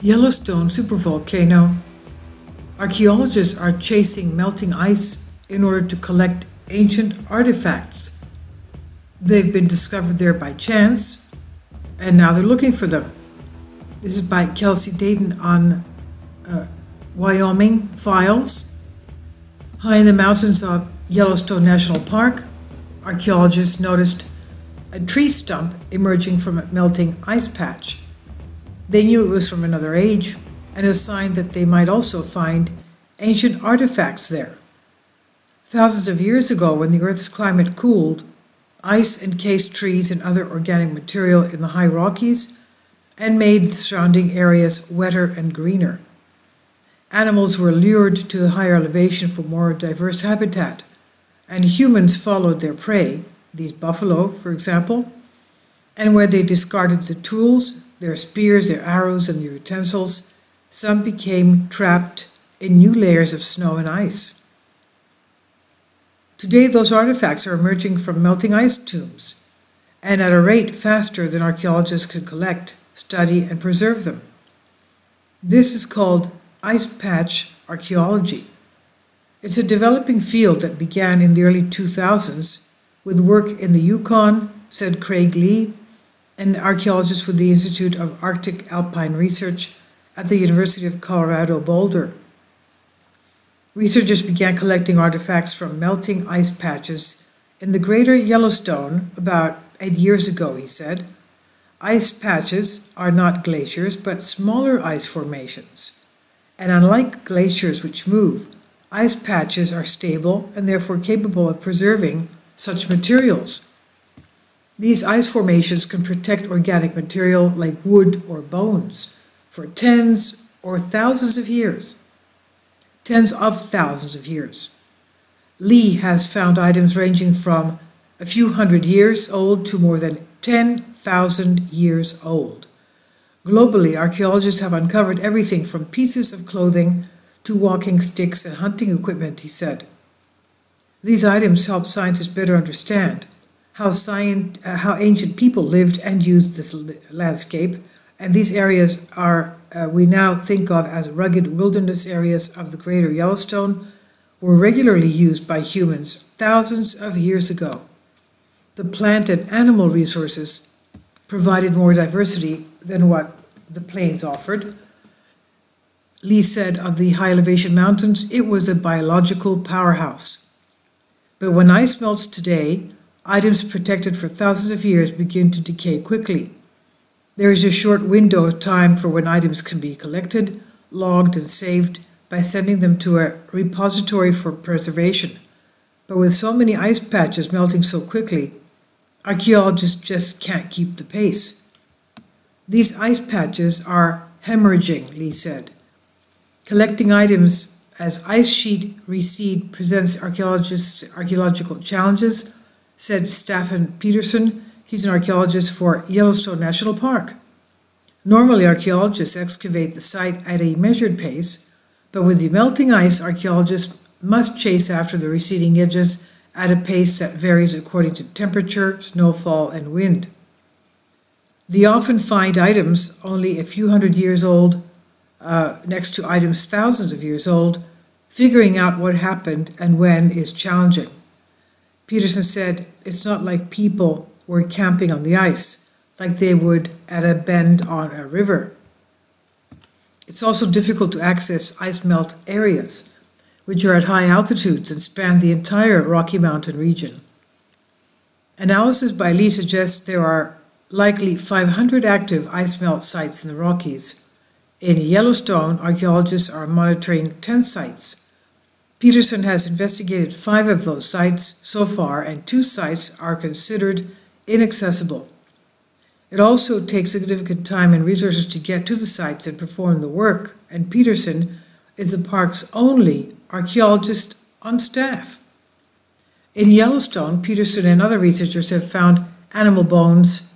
Yellowstone supervolcano. Archaeologists are chasing melting ice in order to collect ancient artifacts. They've been discovered there by chance, and now they're looking for them. This is by Kelsey Dayton on Wyoming Files. High in the mountains of Yellowstone National Park, archaeologists noticed a tree stump emerging from a melting ice patch. They knew it was from another age, and a sign that they might also find ancient artifacts there. Thousands of years ago, when the Earth's climate cooled, ice encased trees and other organic material in the high Rockies and made the surrounding areas wetter and greener. Animals were lured to the higher elevation for more diverse habitat, and humans followed their prey, these buffalo, for example, and where they discarded the tools, their spears, their arrows, and their utensils, some became trapped in new layers of snow and ice. Today, those artifacts are emerging from melting ice tombs, and at a rate faster than archaeologists can collect, study, and preserve them. This is called ice patch archaeology. It's a developing field that began in the early 2000s with work in the Yukon, said Craig Lee, an archaeologist with the Institute of Arctic Alpine Research at the University of Colorado Boulder. Researchers began collecting artifacts from melting ice patches in the greater Yellowstone about 8 years ago, he said. Ice patches are not glaciers, but smaller ice formations. And unlike glaciers which move, ice patches are stable and therefore capable of preserving such materials. These ice formations can protect organic material like wood or bones for tens or thousands of years. Tens of thousands of years. Lee has found items ranging from a few hundred years old to more than 10,000 years old. Globally, archaeologists have uncovered everything from pieces of clothing to walking sticks and hunting equipment, he said. These items help scientists better understand how ancient people lived and used this landscape, and these areas are we now think of as rugged wilderness areas of the greater Yellowstone, were regularly used by humans thousands of years ago. The plant and animal resources provided more diversity than what the plains offered. Lee said of the high elevation mountains, it was a biological powerhouse. But when ice melts today, items protected for thousands of years begin to decay quickly. There is a short window of time for when items can be collected, logged, and saved by sending them to a repository for preservation. But with so many ice patches melting so quickly, archaeologists just can't keep the pace. These ice patches are hemorrhaging, Lee said. Collecting items as ice sheet recede presents archaeologists archaeological challenges, said Staffan Peterson. He's an archaeologist for Yellowstone National Park. Normally, archaeologists excavate the site at a measured pace, but with the melting ice, archaeologists must chase after the receding edges at a pace that varies according to temperature, snowfall, and wind. They often find items only a few hundred years old next to items thousands of years old. Figuring out what happened and when is challenging. Peterson said, it's not like people were camping on the ice, like they would at a bend on a river. It's also difficult to access ice melt areas, which are at high altitudes and span the entire Rocky Mountain region. Analysis by Lee suggests there are likely 500 active ice melt sites in the Rockies. In Yellowstone, archaeologists are monitoring 10 sites. Peterson has investigated 5 of those sites so far, and 2 sites are considered inaccessible. It also takes significant time and resources to get to the sites and perform the work, and Peterson is the park's only archaeologist on staff. In Yellowstone, Peterson and other researchers have found animal bones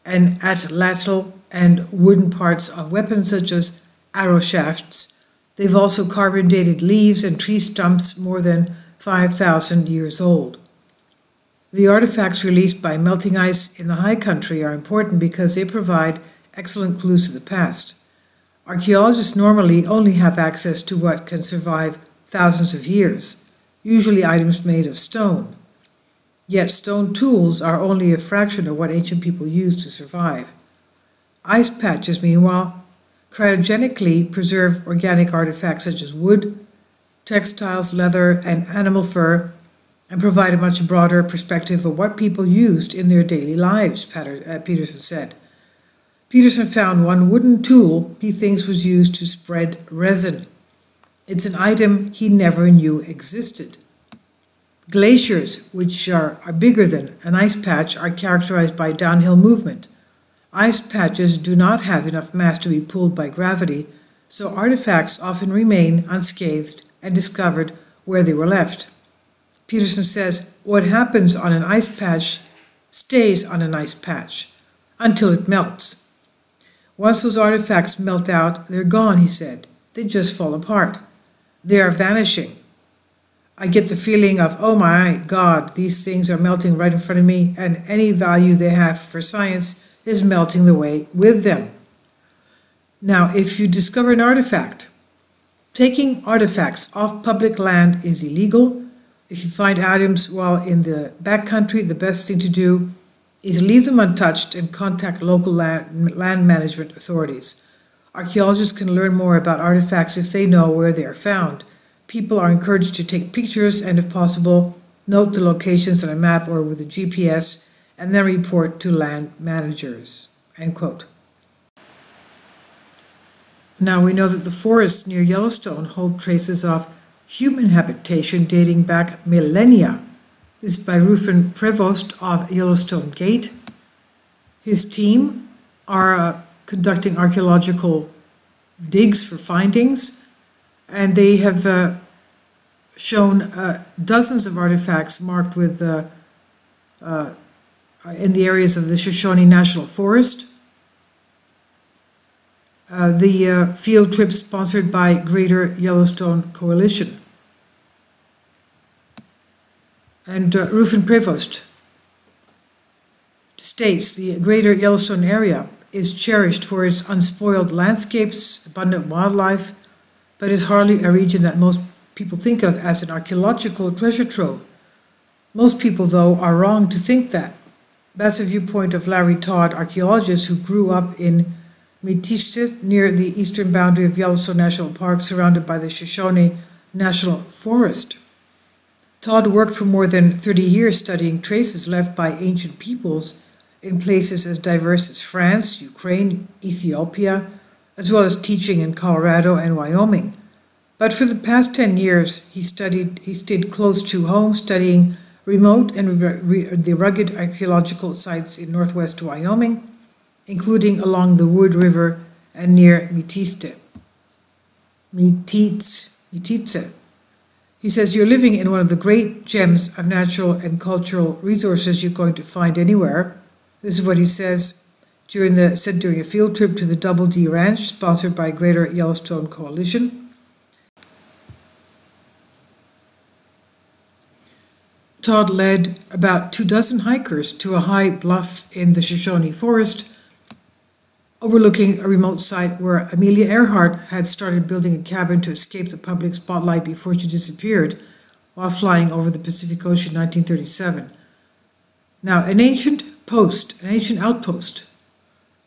and atlatl and wooden parts of weapons such as arrow shafts. They've also carbon dated leaves and tree stumps more than 5,000 years old. The artifacts released by melting ice in the high country are important because they provide excellent clues to the past. Archaeologists normally only have access to what can survive thousands of years, usually items made of stone. Yet stone tools are only a fraction of what ancient people used to survive. Ice patches, meanwhile, cryogenically preserve organic artifacts such as wood, textiles, leather, and animal fur, and provide a much broader perspective of what people used in their daily lives, Peterson said. Peterson found one wooden tool he thinks was used to spread resin. It's an item he never knew existed. Glaciers, which are bigger than an ice patch, are characterized by downhill movement. Ice patches do not have enough mass to be pulled by gravity, so artifacts often remain unscathed and discovered where they were left. Peterson says, what happens on an ice patch stays on an ice patch until it melts. Once those artifacts melt out, they're gone, he said. They just fall apart. They are vanishing. I get the feeling of, oh my God, these things are melting right in front of me, and any value they have for science is melting away with them. Now, if you discover an artifact, taking artifacts off public land is illegal. If you find items while in the backcountry, the best thing to do is leave them untouched and contact local land management authorities. Archaeologists can learn more about artifacts if they know where they are found. People are encouraged to take pictures and, if possible, note the locations on a map or with a GPS, and then report to land managers." End quote. Now we know that the forests near Yellowstone hold traces of human habitation dating back millennia. This is by Rufen Prevost of Yellowstone Gate. His team are conducting archaeological digs for findings, and they have shown dozens of artifacts marked with in the areas of the Shoshone National Forest. The field trip sponsored by Greater Yellowstone Coalition. And Rufen Prevost states the Greater Yellowstone area is cherished for its unspoiled landscapes, abundant wildlife, but is hardly a region that most people think of as an archaeological treasure trove. Most people, though, are wrong to think that. That's the viewpoint of Larry Todd, archaeologist who grew up in Metiste, near the eastern boundary of Yellowstone National Park, surrounded by the Shoshone National Forest. Todd worked for more than 30 years studying traces left by ancient peoples in places as diverse as France, Ukraine, Ethiopia, as well as teaching in Colorado and Wyoming. But for the past 10 years, he stayed close to home, studying remote and the rugged archaeological sites in northwest Wyoming, including along the Wood River and near Metiste. He says, "You're living in one of the great gems of natural and cultural resources you're going to find anywhere." This is what he says during a field trip to the Double D Ranch, sponsored by Greater Yellowstone Coalition. Todd led about 24 hikers to a high bluff in the Shoshone Forest, overlooking a remote site where Amelia Earhart had started building a cabin to escape the public spotlight before she disappeared while flying over the Pacific Ocean in 1937. Now, an ancient outpost.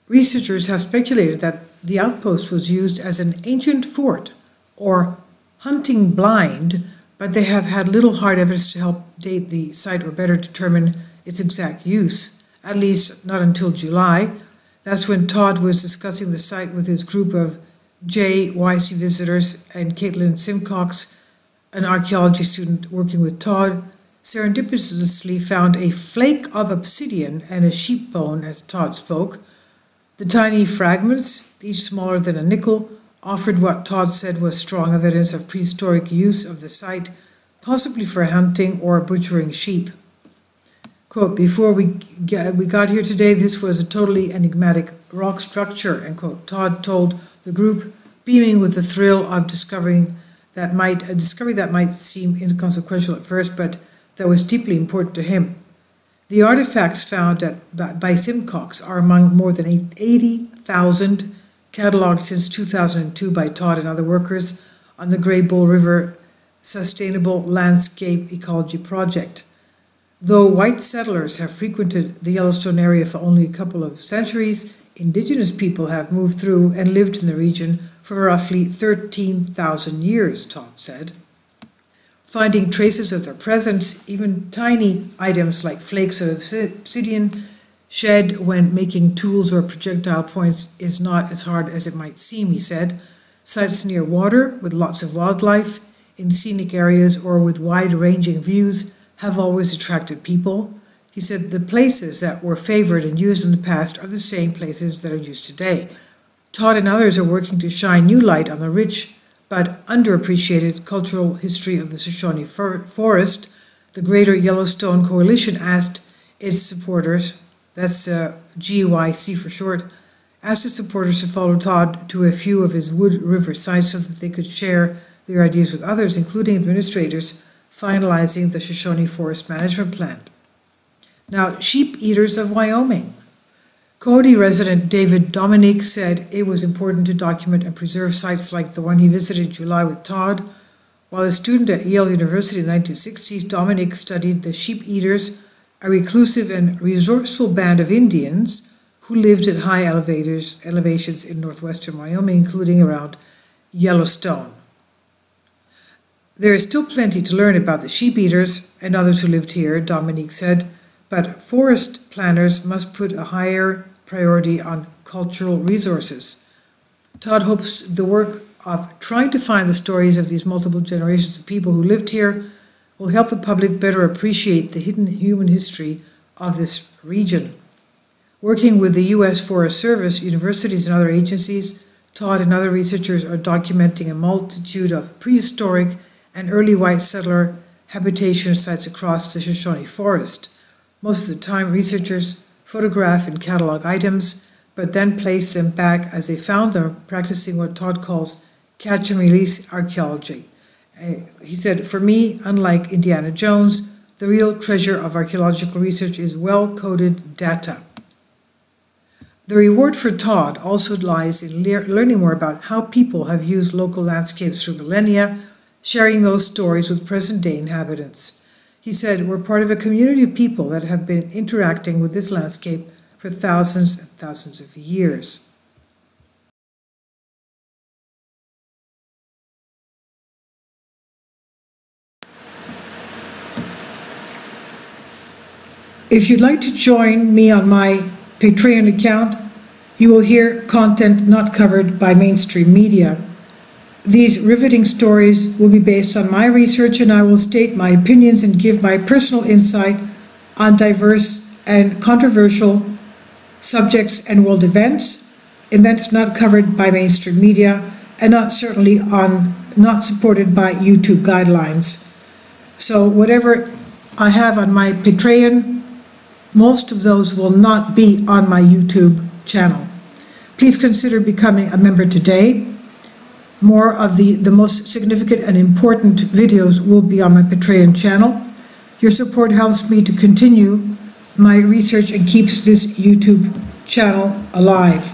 Researchers have speculated that the outpost was used as an ancient fort or hunting blind, but they have had little hard evidence to help date the site or better determine its exact use, at least not until July. That's when Todd was discussing the site with his group of JYC visitors, and Caitlin Simcox, an archaeology student working with Todd, serendipitously found a flake of obsidian and a sheep bone, as Todd spoke. The tiny fragments, each smaller than a nickel, offered what Todd said was strong evidence of prehistoric use of the site, possibly for hunting or butchering sheep. Quote, "Before we got here today, this was a totally enigmatic rock structure," end quote. Todd told the group, beaming with the thrill of a discovery that might seem inconsequential at first, but that was deeply important to him. The artifacts found by Simcox are among more than 80,000 cataloged since 2002 by Todd and other workers on the Grey Bull River Sustainable Landscape Ecology Project. Though white settlers have frequented the Yellowstone area for only a couple of centuries, indigenous people have moved through and lived in the region for roughly 13,000 years, Todd said. Finding traces of their presence, even tiny items like flakes of obsidian shed when making tools or projectile points, is not as hard as it might seem, he said. Sites near water, with lots of wildlife, in scenic areas or with wide-ranging views, have always attracted people. He said the places that were favored and used in the past are the same places that are used today. Todd and others are working to shine new light on the rich but underappreciated cultural history of the Shoshone Forest. The Greater Yellowstone Coalition asked its supporters, that's GYC for short, asked its supporters to follow Todd to a few of his Wood River sites so that they could share their ideas with others, including administrators finalizing the Shoshone Forest Management Plan. Now, sheep eaters of Wyoming. Cody resident David Dominique said it was important to document and preserve sites like the one he visited in July with Todd. While a student at Yale University in the 1960s, Dominique studied the sheep eaters, a reclusive and resourceful band of Indians who lived at high elevations in northwestern Wyoming, including around Yellowstone. There is still plenty to learn about the sheep eaters and others who lived here, Dominique said, but forest planners must put a higher priority on cultural resources. Todd hopes the work of trying to find the stories of these multiple generations of people who lived here will help the public better appreciate the hidden human history of this region. Working with the U.S. Forest Service, universities, and other agencies, Todd and other researchers are documenting a multitude of prehistoric and early white settler habitation sites across the Shoshone Forest. Most of the time, researchers photograph and catalog items, but then place them back as they found them, practicing what Todd calls catch and release archaeology. He said, for me, unlike Indiana Jones, the real treasure of archaeological research is well-coded data. The reward for Todd also lies in learning more about how people have used local landscapes through millennia, sharing those stories with present-day inhabitants. He said, we're part of a community of people that have been interacting with this landscape for thousands and thousands of years. If you'd like to join me on my Patreon account, you will hear content not covered by mainstream media. These riveting stories will be based on my research, and I will state my opinions and give my personal insight on diverse and controversial subjects and world events not covered by mainstream media, and not supported by YouTube guidelines. So whatever I have on my Patreon, most of those will not be on my YouTube channel. Please consider becoming a member today. More of the most significant and important videos will be on my Patreon channel. Your support helps me to continue my research and keeps this YouTube channel alive.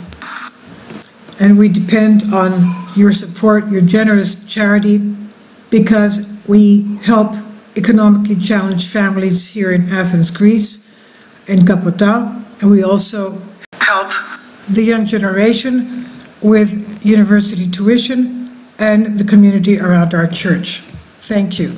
And we depend on your support, your generous charity, because we help economically challenged families here in Athens, Greece, in Kapota, and we also help the young generation with university tuition and the community around our church. Thank you.